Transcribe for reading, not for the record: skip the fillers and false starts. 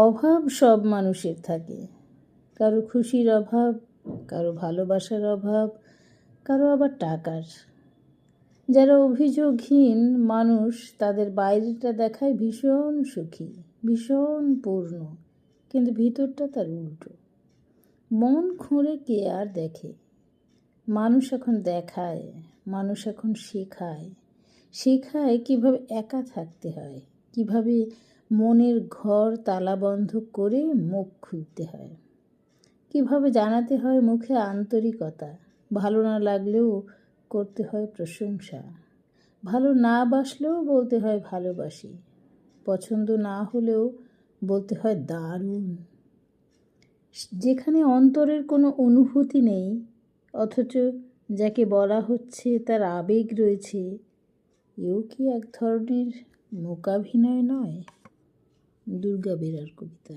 অভাব সব মানুষের থাকে, কারো খুশির অভাব, কারো ভালোবাসার অভাব, কারো আবার টাকার। যারা অভিযোগহীন মানুষ তাদের বাইরেটা দেখায় ভীষণ সুখী, ভীষণ পূর্ণ, কিন্তু ভিতরটা তার উল্টো। মন খুঁড়ে কে আর দেখে? মানুষ এখন দেখায়, মানুষ এখন শেখায়, শেখায় কীভাবে একা থাকতে হয়, কীভাবে মনের ঘর তালাবন্ধ করে মুখ খুলতে হয়, কীভাবে জানাতে হয় মুখে আন্তরিকতা, ভালো না লাগলেও করতে হয় প্রশংসা, ভালো না বাসলেও বলতে হয় ভালোবাসি, পছন্দ না হলেও বলতে হয় দারুণ। যেখানে অন্তরের কোনো অনুভূতি নেই অথচ যাকে বলা হচ্ছে তার আবেগ রয়েছে, এও কি এক ধরনের মূকাভিনয় নয়? দুর্গা বেরার কবিতা।